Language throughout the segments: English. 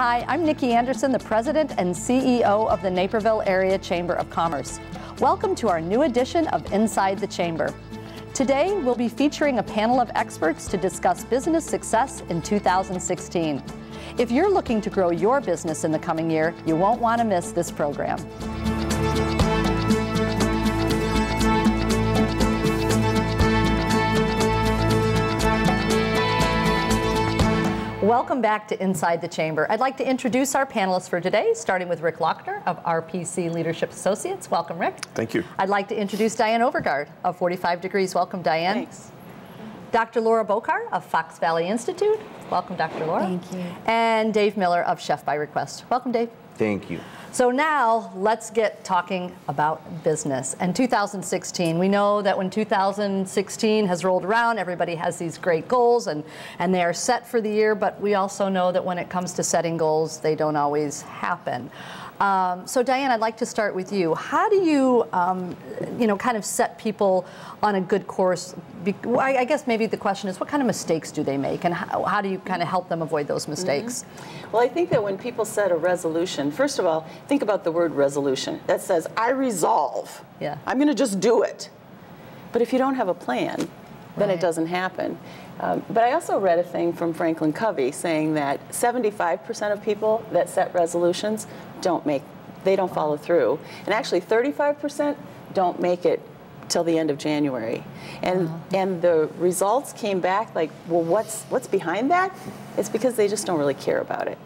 Hi, I'm Nikki Anderson, the President and CEO of the Naperville Area Chamber of Commerce. Welcome to our new edition of Inside the Chamber. Today, we'll be featuring a panel of experts to discuss business success in 2016. If you're looking to grow your business in the coming year, you won't want to miss this program. Welcome back to Inside the Chamber. I'd like to introduce our panelists for today, starting with Rick Lochner of RPC Leadership Associates. Welcome, Rick. Thank you. I'd like to introduce Diane Overgard of 45 Degrees. Welcome, Diane. Thanks. Dr. Laura Bokar of Fox Valley Institute. Welcome, Dr. Laura. Thank you. And Dave Miller of Chef by Request. Welcome, Dave. Thank you. So now let's get talking about business and 2016. We know that when 2016 has rolled around, everybody has these great goals and they are set for the year, but we also know that when it comes to setting goals, they don't always happen. So Diane, I'd like to start with you. How do you, kind of set people on a good course? I guess maybe the question is, what kind of mistakes do they make, and how do you kind of help them avoid those mistakes? Mm-hmm. Well, I think that when people set a resolution, first of all, think about the word resolution. That says, I resolve. Yeah. I'm going to just do it. But if you don't have a plan, then it doesn't happen. But I also read a thing from Franklin Covey saying that 75% of people that set resolutions don't follow through. And actually 35% don't make it till the end of January. And the results came back like, well, what's behind that? It's because they just don't really care about it.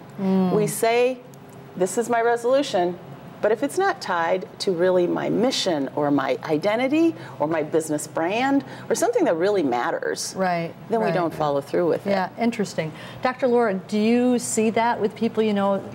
We say, this is my resolution, but if it's not tied to really my mission or my identity or my business brand or something that really matters, then we don't follow through with it. Yeah, interesting. Dr. Laura, do you see that with people,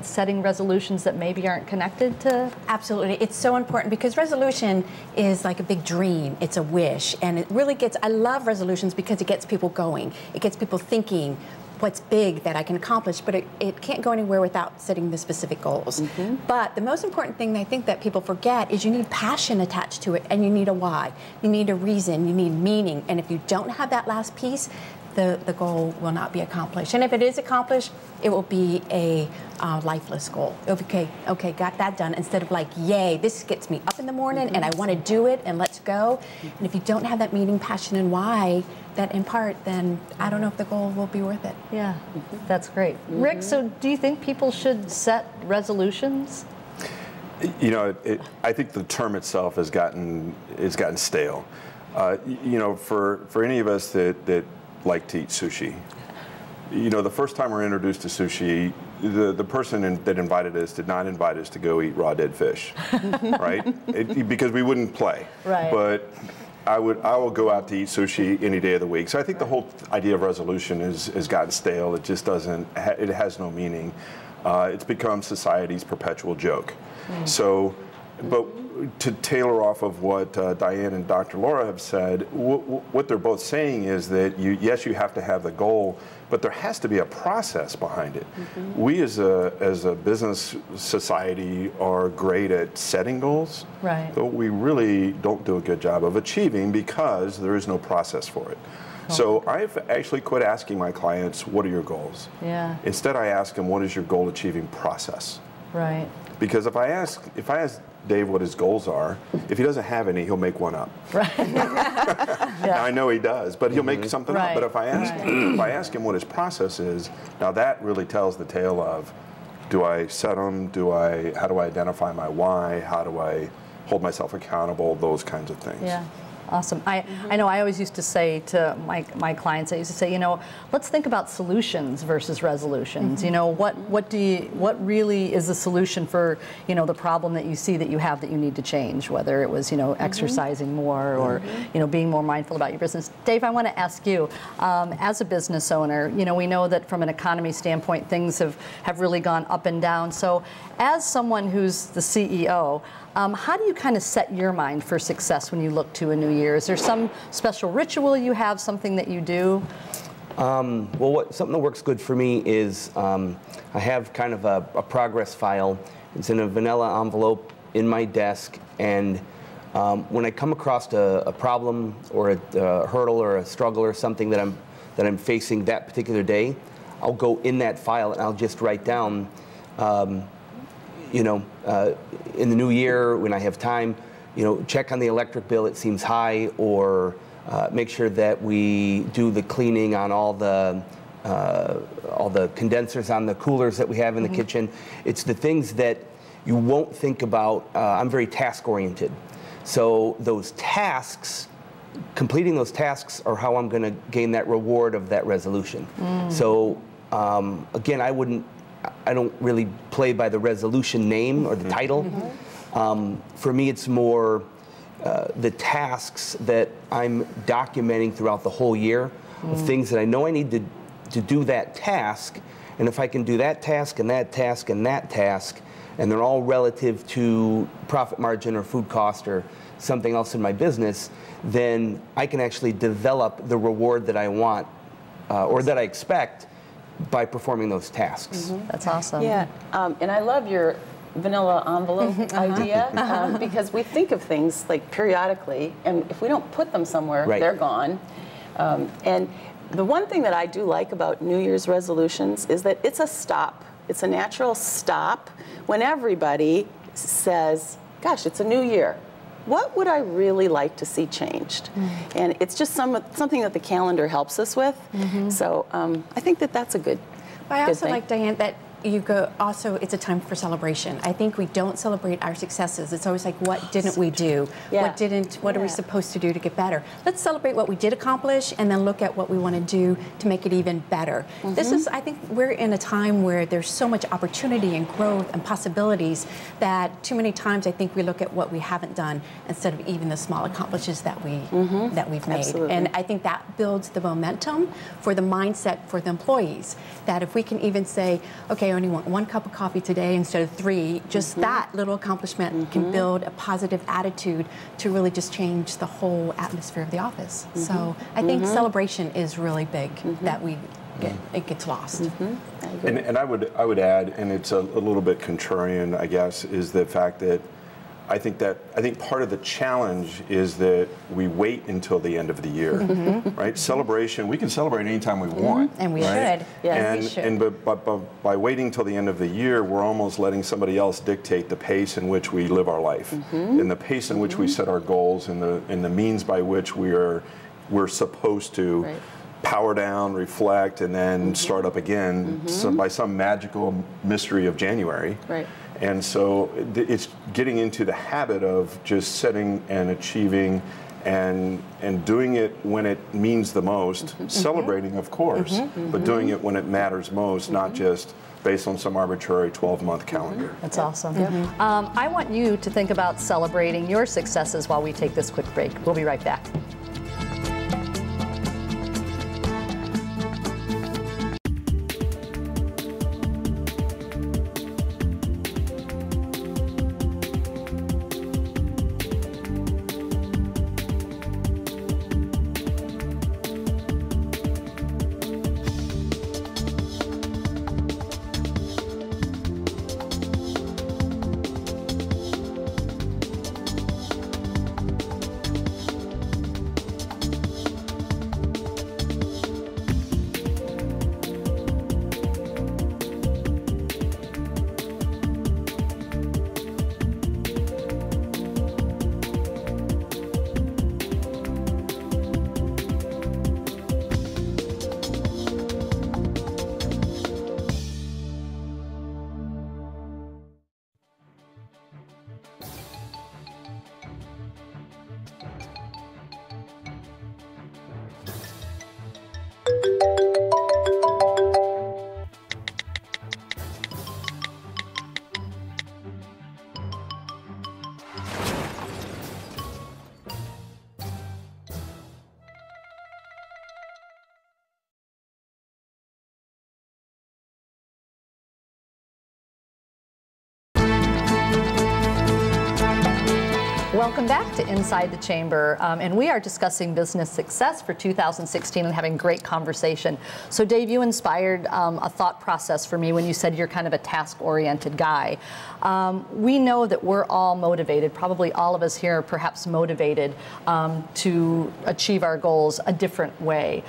setting resolutions that maybe aren't connected to? Absolutely. It's so important because resolution is like a big dream. It's a wish. And it really I love resolutions because it gets people going. It gets people thinking what's big that I can accomplish, but it can't go anywhere without setting the specific goals. But the most important thing I think that people forget is you need passion attached to it, and you need a why. You need a reason, you need meaning, and if you don't have that last piece, the goal will not be accomplished. And if it is accomplished, it will be a lifeless goal. It'll be, okay, got that done, instead of like, yay, this gets me up in the morning and I want to do it and let's go. And if you don't have that meaning, passion, and why that impart, then I don't know if the goal will be worth it. Yeah, that's great. Rick, so do you think people should set resolutions? I think the term itself has gotten stale. For any of us that like to eat sushi, the first time we're introduced to sushi, the person that invited us did not invite us to go eat raw dead fish, right? Because we wouldn't play. Right. But I will go out to eat sushi any day of the week. So I think the whole idea of resolution has gotten stale. It just doesn't. It has no meaning. It's become society's perpetual joke. So, but to tailor off of what Diane and Dr. Laura have said, what they're both saying is that yes, you have to have the goal, but there has to be a process behind it. We as a business society are great at setting goals, but we really don't do a good job of achieving because there is no process for it. So I've actually quit asking my clients, what are your goals? Instead, I ask them, what is your goal achieving process? Because if I ask Dave what his goals are, if he doesn't have any, he'll make one up. Now, I know he does, but he'll make something up. But if I ask him what his process is, now that really tells the tale of, do I set them? How do I identify my why? How do I hold myself accountable? Those kinds of things. Yeah. Awesome. I know I always used to say to my clients, I used to say, let's think about solutions versus resolutions. What really is the solution for, the problem that you see that you have that you need to change, whether it was, exercising more or, being more mindful about your business. Dave, I want to ask you, as a business owner, we know that from an economy standpoint, things have really gone up and down. So as someone who's the CEO, how do you kind of set your mind for success when you look to a new year? Is there some special ritual you have, something that you do? Something that works good for me is I have kind of a progress file. It's in a vanilla envelope in my desk, and when I come across a problem or a hurdle or a struggle or something that I'm facing that particular day, I'll go in that file and I'll just write down in the new year when I have time, check on the electric bill, it seems high, or make sure that we do the cleaning on all the condensers on the coolers that we have in the kitchen. It's the things that you won't think about. I'm very task oriented. So those tasks, completing those tasks are how I'm going to gain that reward of that resolution. So again, I don't really play by the resolution name or the title. For me, it's more the tasks that I'm documenting throughout the whole year of things that I know I need to do that task. And if I can do that task and that task and that task, and they're all relative to profit margin or food cost or something else in my business, then I can actually develop the reward that I want or that I expect by performing those tasks. That's awesome. Yeah, and I love your vanilla envelope idea because we think of things like periodically, and if we don't put them somewhere, they're gone. And the one thing that I do like about New Year's resolutions is that it's a stop. It's a natural stop when everybody says, gosh, it's a new year. What would I really like to see changed? And it's just something that the calendar helps us with. So I think that that's a good But I also thing. like, Diane, that you go, also, it's a time for celebration. I think we don't celebrate our successes. It's always like, what didn't we do? What are we supposed to do to get better? Let's celebrate what we did accomplish and then look at what we want to do to make it even better. This is, I think we're in a time where there's so much opportunity and growth and possibilities that too many times I think we look at what we haven't done instead of even the small accomplishments that we've made. Absolutely. And I think that builds the momentum for the mindset for the employees, that if we can even say, okay, I only want 1 cup of coffee today instead of 3, just that little accomplishment can build a positive attitude to really just change the whole atmosphere of the office. So I think celebration is really big, that it gets lost. And I would add, and it's a little bit contrarian, I guess, is the fact that I think part of the challenge is that we wait until the end of the year, right? Celebration, we can celebrate anytime we want. And we right? should. Yes, we should. But by waiting till the end of the year, we're almost letting somebody else dictate the pace in which we live our life, and the pace in which we set our goals, and the means by which we're supposed to power down, reflect, and then start up again by some magical mystery of January. Right. And so it's getting into the habit of just setting and achieving and doing it when it means the most, celebrating, of course, but doing it when it matters most, not just based on some arbitrary 12-month calendar. That's awesome. I want you to think about celebrating your successes while we take this quick break. We'll be right back. Welcome back to Inside the Chamber, and we are discussing business success for 2016 and having great conversation. So Dave, you inspired a thought process for me when you said you're kind of a task-oriented guy. We know that we're all motivated, probably all of us here are perhaps motivated to achieve our goals a different way.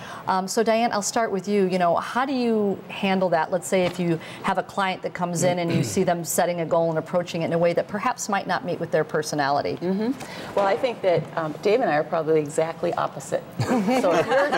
So Diane, I'll start with you. You know, how do you handle that? Let's say if you have a client that comes in and you see them setting a goal and approaching it in a way that perhaps might not meet with their personality. Well, I think that Dave and I are probably exactly opposite. So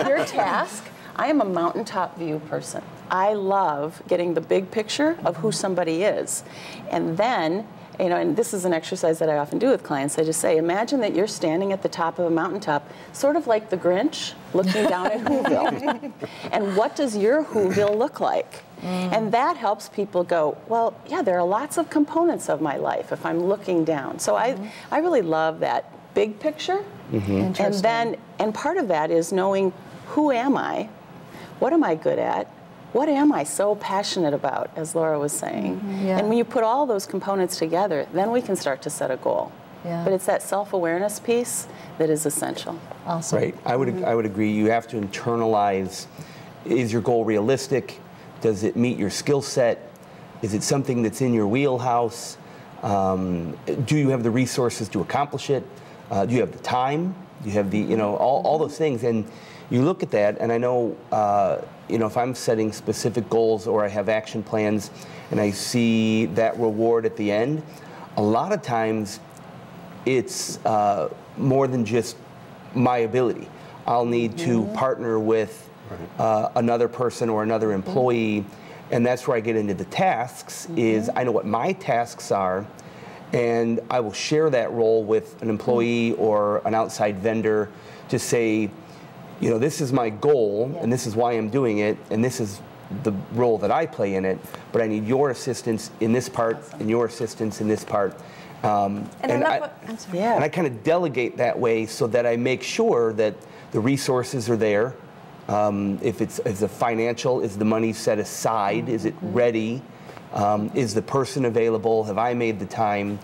your task, I am a mountaintop view person. I love getting the big picture of who somebody is. And then, you know, and this is an exercise that I often do with clients. I just say, imagine that you're standing at the top of a mountaintop, sort of like the Grinch looking down at Whoville. And what does your Whoville look like? And that helps people go, well, yeah, there are lots of components of my life if I'm looking down. So I really love that big picture. And then, and part of that is knowing, who am I? What am I good at? What am I so passionate about, as Laura was saying? And when you put all those components together, then we can start to set a goal. But it's that self-awareness piece that is essential. Awesome. Right. I would agree. You have to internalize, is your goal realistic? Does it meet your skill set? Is it something that's in your wheelhouse? Do you have the resources to accomplish it? Do you have the time? Do you have the, you know, all those things? And you look at that, and I know, you know, if I'm setting specific goals or I have action plans and I see that reward at the end, a lot of times it's more than just my ability. I'll need to partner with another person or another employee, and that's where I get into the tasks. Is I know what my tasks are, and I will share that role with an employee or an outside vendor to say, you know, this is my goal, and this is why I'm doing it, and this is the role that I play in it, but I need your assistance in this part, and your assistance in this part. And I kind of delegate that way so that I make sure that the resources are there. If it's a financial, is the money set aside? Is it ready? Is the person available? Have I made the time?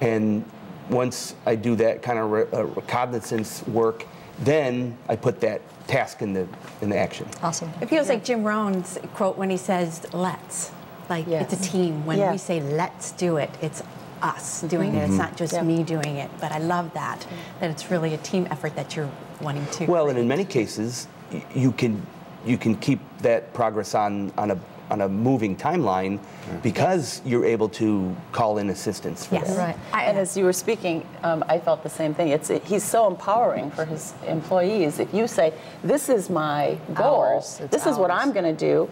And once I do that kind of recognizance work, then I put that task in the action. Awesome. It feels like Jim Rohn's quote when he says, let's. Like, it's a team. When we say, let's do it, it's us doing it. It's not just me doing it. But I love that it's really a team effort that you're wanting to Well, create. and in many cases, you can keep that progress on a moving timeline because you're able to call in assistance for that. Right. And as you were speaking, I felt the same thing. He's so empowering for his employees. If you say, this is my goal, this is what I'm going to do,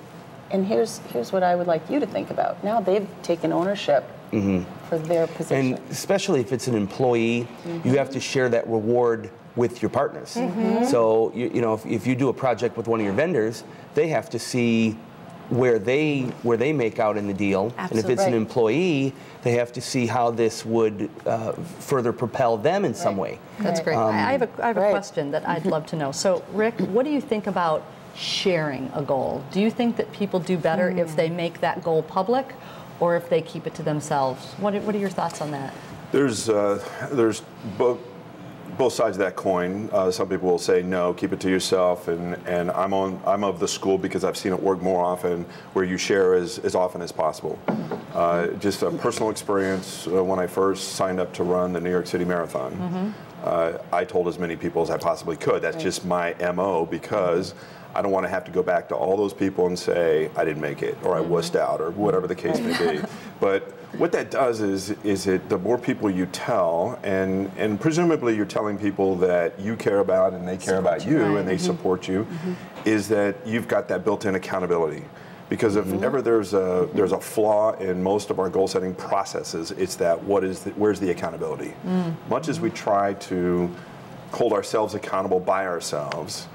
and here's what I would like you to think about. Now they've taken ownership for their position. And especially if it's an employee, you have to share that reward with your partners. So you know, if you do a project with one of your vendors, they have to see where they make out in the deal. Absolutely. And if it's an employee, they have to see how this would further propel them in some way. That's great. I have a question that I'd love to know. So Rick, what do you think about sharing a goal? Do you think that people do better if they make that goal public or if they keep it to themselves? What are your thoughts on that? There's both sides of that coin. Some people will say no, keep it to yourself, and I'm of the school, because I've seen it work more often, where you share as often as possible. Just a personal experience, when I first signed up to run the New York City Marathon, I told as many people as I possibly could. That's just my MO, because I don't want to have to go back to all those people and say I didn't make it, or I wussed out, or whatever the case may be. But what that does is the more people you tell, and presumably you're telling people that you care about and they care about you and they support you, is that you've got that built-in accountability. Because if ever there's a flaw in most of our goal setting processes, it's that where's the accountability? Much as we try to hold ourselves accountable by ourselves,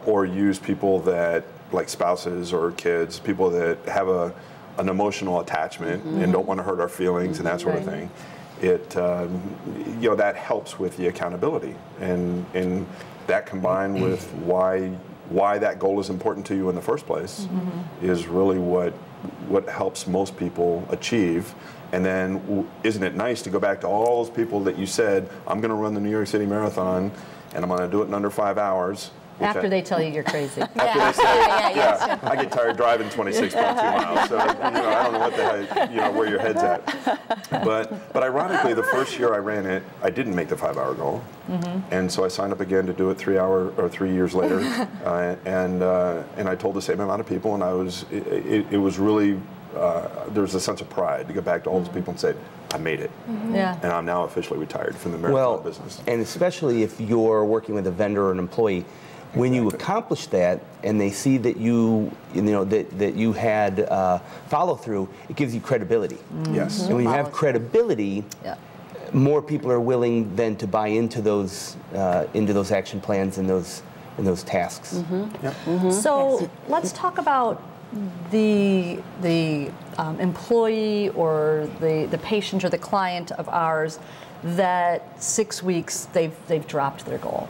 or use people that, like spouses or kids, people that have an emotional attachment and don't want to hurt our feelings and that sort of thing. It you know, that helps with the accountability, and that combined with why that goal is important to you in the first place is really what what helps most people achieve. And then isn't it nice to go back to all those people that you said, I'm going to run the New York City Marathon and I'm going to do it in under 5 hours. After they tell you you're crazy. After they say, I get tired driving 26.2 miles, so I don't know what the heck, where your head's at. But ironically, the first year I ran it, I didn't make the 5-hour goal, and so I signed up again to do it 3 years later, and I told the same amount of people, and it was really there was a sense of pride to go back to all those people and say, I made it, and I'm now officially retired from the marathon business. And especially if you're working with a vendor or an employee. When you accomplish that, and they see that that you had follow through, it gives you credibility. Yes. And when you have credibility, more people are willing then to buy into those action plans and those tasks. So let's talk about the employee or the patient or the client of ours that 6 weeks they've dropped their goal.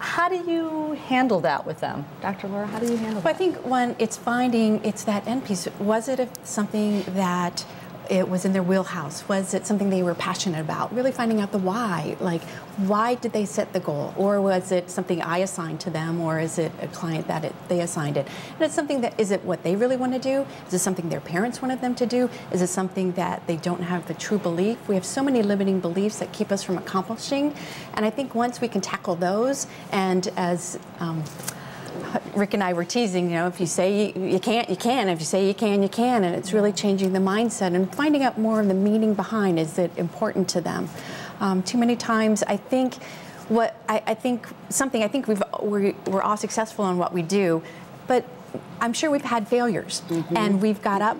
How do you handle that with them? Dr. Laura, how do you handle that? Well, I think when it's that end piece. Was it something that it was in their wheelhouse? Was it something they were passionate about? Really finding out the why. Like, why did they set the goal? Or was it something I assigned to them? Or is it a client that they assigned it? And it's something is it what they really want to do? Is it something their parents wanted them to do? Is it something that they don't have the true belief? We have so many limiting beliefs that keep us from accomplishing. And I think once we can tackle those, and as Rick and I were teasing, if you say you can't, you can. If you say you can, you can. And it's really changing the mindset and finding out more of the meaning behind. Is it important to them? Too many times, I think we're all successful in what we do, but I'm sure we've had failures, and we've got up,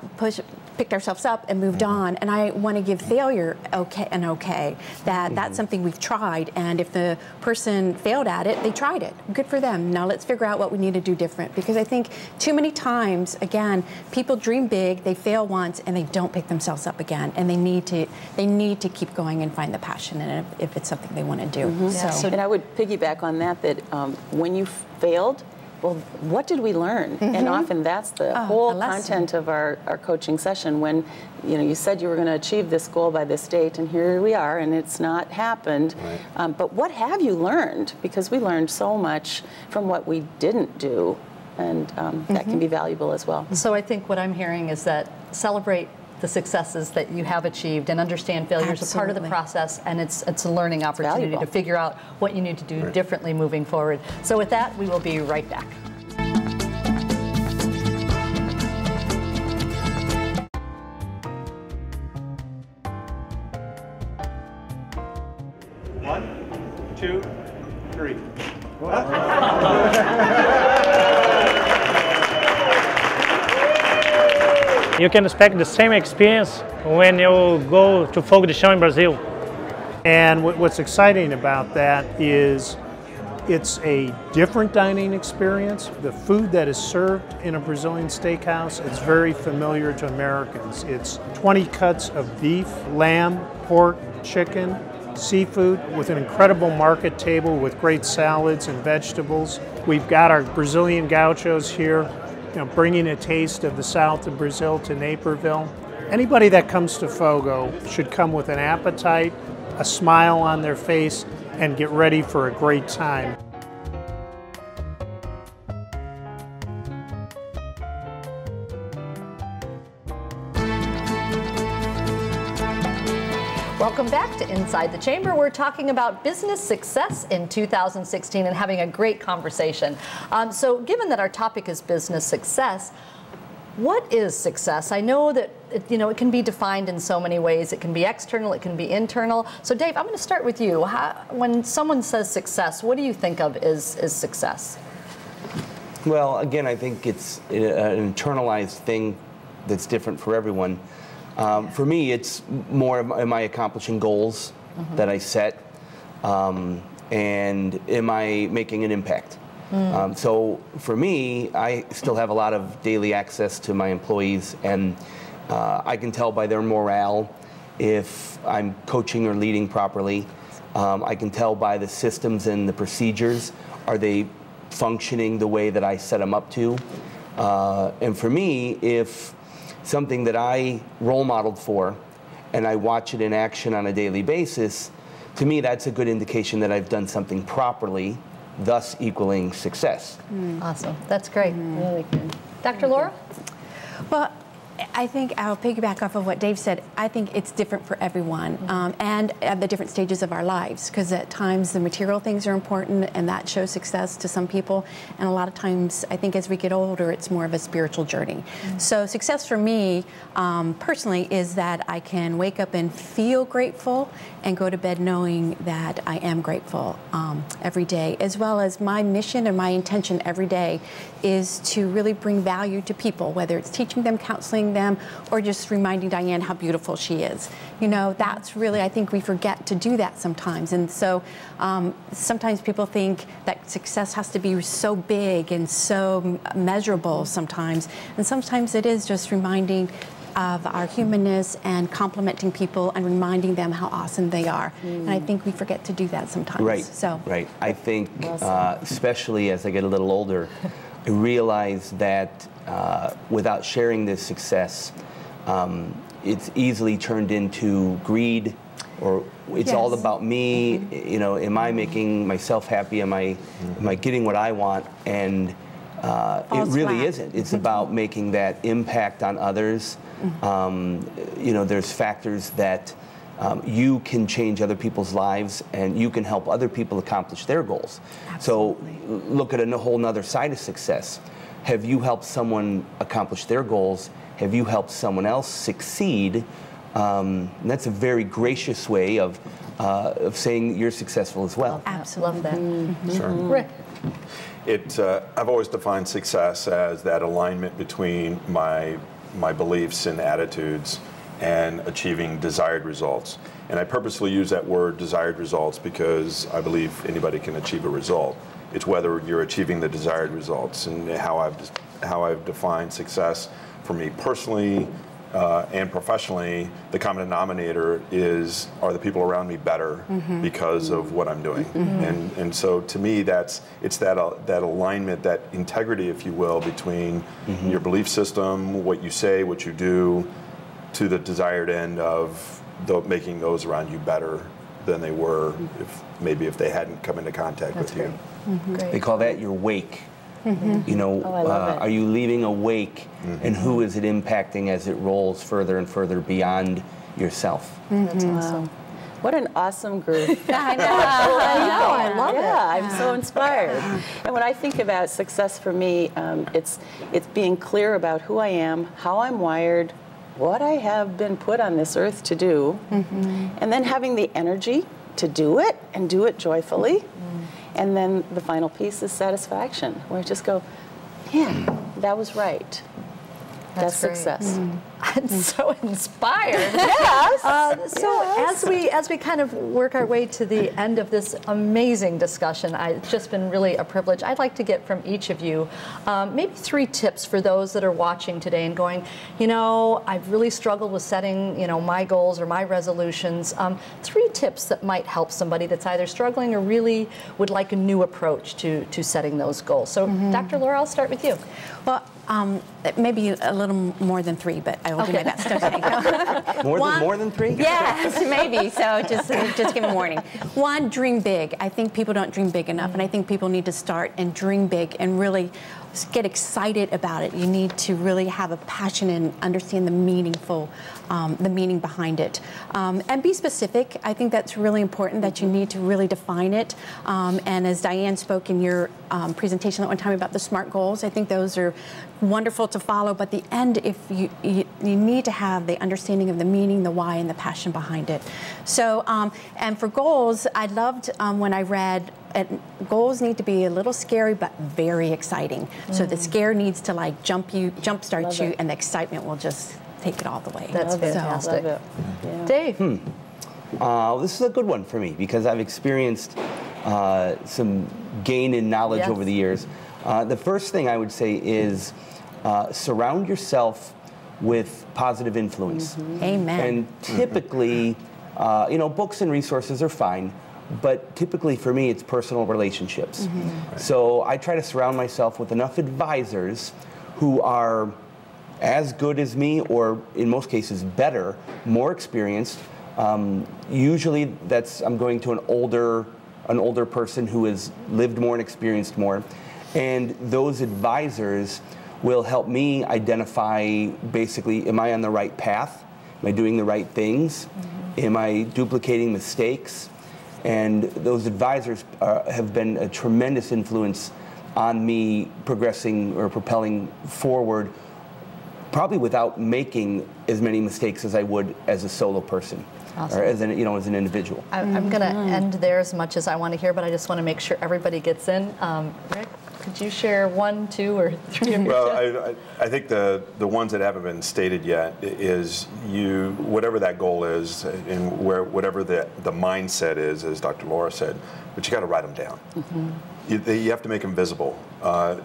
picked ourselves up, and moved on. And I want to give failure okay. That's something we've tried, and if the person failed at it, they tried it. Good for them. Now let's figure out what we need to do different, because I think too many times, again, people dream big, they fail once, and they don't pick themselves up again, and they need to keep going and find the passion in it if it's something they want to do. And I would piggyback on that when you failed, well, what did we learn? And often that's the whole content of our coaching session. When you said you were going to achieve this goal by this date, and here we are, and it's not happened. Right. But what have you learned? Because we learned so much from what we didn't do, and that can be valuable as well. So I think what I'm hearing is that celebrate the successes that you have achieved and understand failure is a part of the process, and it's a learning opportunity to figure out what you need to do differently moving forward. So with that, we will be right back. One, two, three. You can expect the same experience when you go to Fogo de Chão in Brazil. And what's exciting about that is it's a different dining experience. The food that is served in a Brazilian steakhouse is very familiar to Americans. It's 20 cuts of beef, lamb, pork, chicken, seafood, with an incredible market table with great salads and vegetables. We've got our Brazilian gauchos here, bringing a taste of the south of Brazil to Naperville. Anybody that comes to Fogo should come with an appetite, a smile on their face, and get ready for a great time. Welcome back to Inside the Chamber. We're talking about business success in 2016 and having a great conversation. So given that our topic is business success, what is success? I know that it can be defined in so many ways. It can be external, it can be internal. So Dave, I'm going to start with you. When someone says success, what do you think of as success? Well, again, I think it's an internalized thing that's different for everyone. For me, it's more of, am I accomplishing goals that I set, and am I making an impact? So for me, I still have a lot of daily access to my employees, and I can tell by their morale if I'm coaching or leading properly. I can tell by the systems and the procedures, are they functioning the way that I set them up to? And for me, if something that I role modeled for and I watch it in action on a daily basis, to me that's a good indication that I've done something properly, thus equaling success. Awesome. That's great. Really good. Dr. Laura? Well, I think I'll piggyback off of what Dave said. I think it's different for everyone, and at the different stages of our lives, because at times the material things are important and that shows success to some people, and a lot of times I think as we get older it's more of a spiritual journey. So success for me personally is that I can wake up and feel grateful and go to bed knowing that I am grateful every day, as well as my mission and my intention every day is to really bring value to people, whether it's teaching them, counseling them, or just reminding Diane how beautiful she is. You know, that's really, I think we forget to do that sometimes. And so sometimes people think that success has to be so big and so measurable sometimes. And sometimes it is just reminding of our humanness and complimenting people and reminding them how awesome they are. And I think we forget to do that sometimes. Right. So. Right. I think, especially as I get a little older, I realize that without sharing this success, it's easily turned into greed, or it's all about me. You know, am I making myself happy? Am I getting what I want? And it really isn't. It's about making that impact on others. You know, there's factors that you can change other people's lives, and you can help other people accomplish their goals. Absolutely. So look at a whole nother side of success. Have you helped someone accomplish their goals? Have you helped someone else succeed? And that's a very gracious way of saying you're successful as well. Absolutely. Love that. Sure. Rick? I've always defined success as that alignment between my beliefs and attitudes and achieving desired results. And I purposely use that word desired results because I believe anybody can achieve a result. It's whether you're achieving the desired results, and how I've defined success for me personally and professionally. The common denominator are the people around me better because of what I'm doing. And so to me it's that alignment, that integrity, if you will, between your belief system, what you say, what you do, to the desired end of making those around you better than they were if they hadn't come into contact with you. They call that your wake. You know, are you leaving a wake, and who is it impacting as it rolls further and further beyond yourself? That's awesome. What an awesome group. I know. I love it. Yeah, I'm so inspired. And when I think about success for me, it's being clear about who I am, how I'm wired, what I have been put on this earth to do, and then having the energy to do it and do it joyfully. And then the final piece is satisfaction, where I just go, yeah, that was right. That's success. I'm so inspired. Yes. As we kind of work our way to the end of this amazing discussion, it's just been really a privilege. I'd like to get from each of you maybe 3 tips for those that are watching today and going, you know, I've really struggled with setting, you know, my goals or my resolutions. 3 tips that might help somebody that's either struggling or really would like a new approach to setting those goals. So, Dr. Laura, I'll start with you. Well, maybe a little more than 3, but I will do my best. More than 3? Yes, maybe. So just give a warning. 1, dream big. I think people don't dream big enough, and I think people need to start and dream big and really get excited about it. You need to really have a passion and understand the meaning behind it, and be specific. I think that's really important. That you need to really define it. And as Diane spoke in your presentation at one time about the SMART goals, I think those are wonderful to follow. But the end, if you need to have the understanding of the meaning, the why, and the passion behind it. So, and for goals, I loved when I read. Goals need to be a little scary, but very exciting. So the scare needs to like jumpstart you, and the excitement will just take it all the way. That's fantastic. Love it. Yeah. Dave? This is a good one for me because I've experienced some gain in knowledge over the years. The first thing I would say is surround yourself with positive influence. Amen. And typically, you know, books and resources are fine, but typically for me it's personal relationships. So I try to surround myself with enough advisors who are as good as me, or in most cases better, more experienced. Usually I'm going to an older person who has lived more and experienced more. And those advisors will help me identify, basically, am I on the right path? Am I doing the right things? Am I duplicating mistakes? And those advisors have been a tremendous influence on me progressing or propelling forward, probably without making as many mistakes as I would as a solo person. Awesome. Or as an, as an individual. I'm going to end there as much as I want to hear, but I just want to make sure everybody gets in. Rick, could you share 1, 2, or 3 of your Well, I think the ones that haven't been stated yet is whatever that goal is, and whatever the mindset is, as Dr. Laura said, but you got to write them down. You have to make them visible,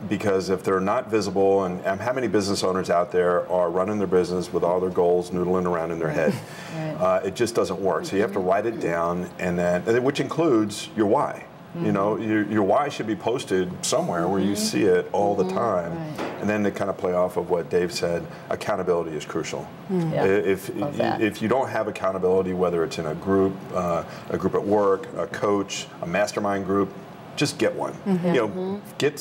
because if they're not visible, and how many business owners out there are running their business with all their goals noodling around in their head? Right. It just doesn't work. So you have to write it down, and which includes your why. Your why should be posted somewhere where you see it all the time. Right. And then to kind of play off of what Dave said, accountability is crucial. Yeah. If you don't have accountability, whether it's in a group at work, a coach, a mastermind group, just get one. Get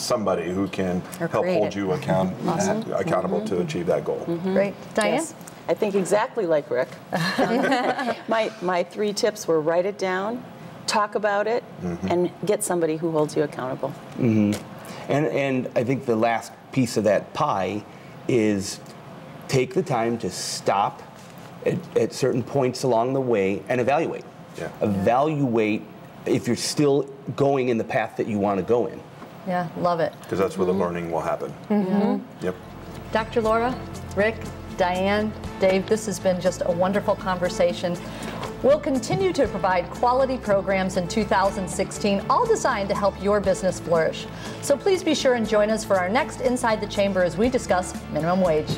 somebody who can help hold you accountable to achieve that goal. Great. Diane? Yes. I think exactly like Rick. My 3 tips were: write it down, talk about it, and get somebody who holds you accountable. And I think the last piece of that pie is take the time to stop at certain points along the way and evaluate. Yeah. Evaluate if you're still going in the path that you want to go in. Yeah, love it. Because that's where the learning will happen. Yep. Dr. Laura, Rick, Diane, Dave, this has been just a wonderful conversation. We'll continue to provide quality programs in 2016, all designed to help your business flourish. So please be sure and join us for our next Inside the Chamber as we discuss minimum wage.